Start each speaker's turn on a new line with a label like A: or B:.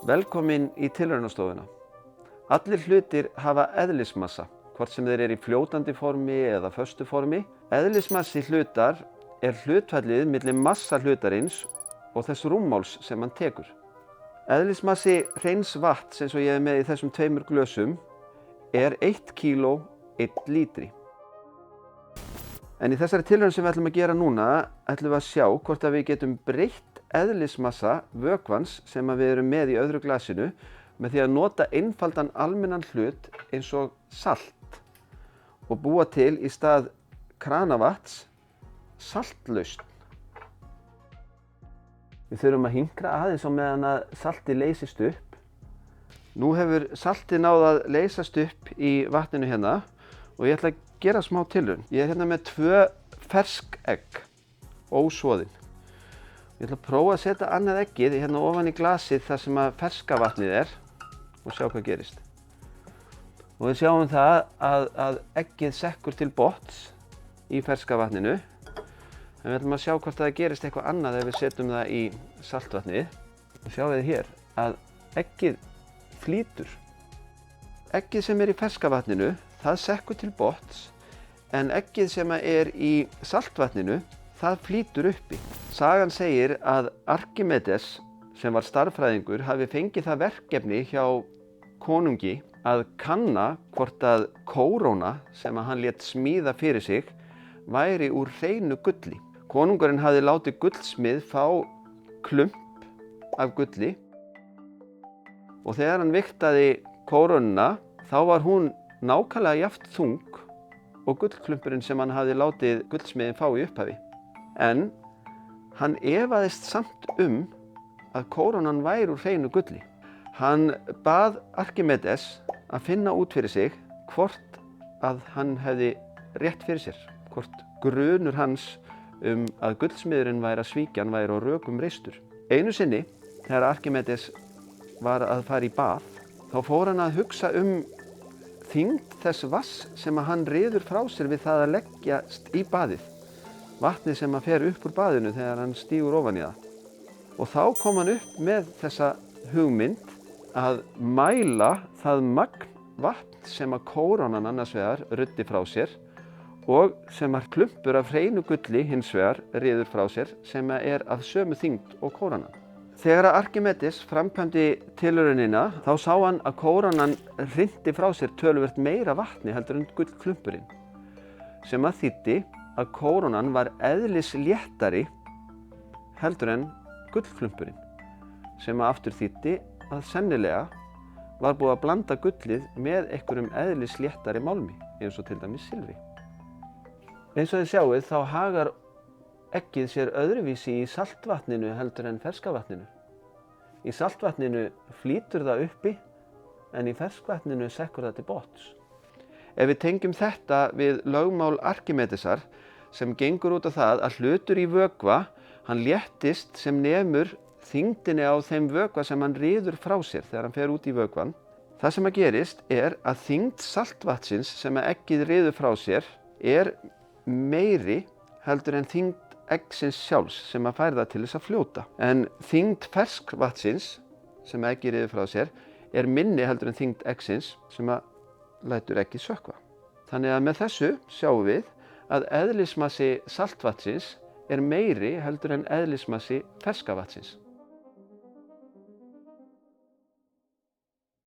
A: Velkomin í tilraunastofuna. Allir hlutir hafa eðlismassa, hvort sem þeir eru í fljótandi formi eða föstu formi. Eðlismassi hlutar er hlutfallið milli massa hlutarins og þess rúmmáls sem hann tekur. Eðlismassi hreins vatns, eins og ég með í þessum 2 glösum, er 1 kíló 1 lítri. En í þessari tilraun sem við ætlum að gera núna, ætlum við að sjá hvort að við getum breytt eðlismassa vökvans sem við erum með í öðru glasinu með því að nota einfaldan almennan hlut eins og salt og búa til í stað kranavatns saltlausn. Við þurfum að hinkra aðeins á meðan að saltið leysist upp. Nú hefur saltið náð að leysast upp í vatninu hérna og ég ætla að gera smá tilraun. Ég er hérna með 2 fersk egg, ósoðin. Ég ætla að prófa að setja annað eggið hérna ofan í glasið þar sem að ferska vatnið er og sjá hvað gerist. Og við sjáum það að eggið sekkur til botns í ferska vatninu. En við ætlum að sjá hvort það gerist eitthvað annað ef við setjum það í saltvatnið. Og sjáum við hér að eggið flýtur. Eggið sem er í ferska vatninu, það sekkur til botns, en eggið sem er í saltvatninu, það flýtur uppi. Sagan segir að Arkimedes, sem var stærðfræðingur, hafi fengið það verkefni hjá konungi að kanna hvort að kóróna sem hann lét smíða fyrir sig væri úr hreinu gulli. Konungurinn hafði látið gullsmið fá klump af gulli og þegar hann vigtaði kórónuna þá var hún nákvæmlega jafnt þung og gullklumpurinn sem hann hafði látið gullsmiðin fá í upphafi. En hann efaðist samt að kórónan væri úr hreinu gulli. Hann bað Arkimedes að finna út fyrir sig hvort að hann hefði rétt fyrir sér, hvort grunur hans að gullsmiðurinn væri að svíkja hann væri á rökum reistur. Einu sinni, þegar Arkimedes var að fara í bað, þá fór hann að hugsa þyngd þess vass sem að hann ryður frá sér við það að leggjast í baðið. Vatnið sem að fer upp úr baðinu þegar hann stígur ofan í það. Og þá kom hann upp með þessa hugmynd að mæla það magn vatn sem að kórónan annars vegar ruddi frá sér og sem að klumpur af hreinu gulli hins vegar ryður frá sér sem er af sömu þyngd og kórónan. Þegar að Arkimedes framkvæmdi tilraunina þá sá hann að kórónan hrinti frá sér töluvert meira vatni heldur en gullklumpurinn, sem að þýddi að kórónan var eðlisléttari heldur en gullklumpurinn, sem að aftur þýddi að sennilega var búið að blanda gullið með einhverjum eðlisléttari málmi, eins og til dæmis silfri. Eins og þið sjáið þá hagar eggið sér öðruvísi í saltvatninu heldur en ferskavatninu. Í saltvatninu flýtur það uppi en í ferskvatninu sekkur það til botns. Ef við tengjum þetta við lögmál Arkimedesar sem gengur út á það að hlutur í vökva, hann léttist sem nemur þyngdinni á þeim vökva sem hann ryður frá sér þegar hann fer út í vökvan. Það sem að gerist er að þyngd saltvatsins sem að eggið ryður frá sér er meiri heldur en þyngd eggsins sjálfs sem að færa það til þess að fljóta. En þyngd ferskvatsins sem að eggið ryður frá sér er minni heldur en þyngd eggsins sem að lætur eggið sökkva. Þannig að með þessu sjáum við að eðlismassi saltvatsins er meiri heldur en eðlismassi ferskavatsins.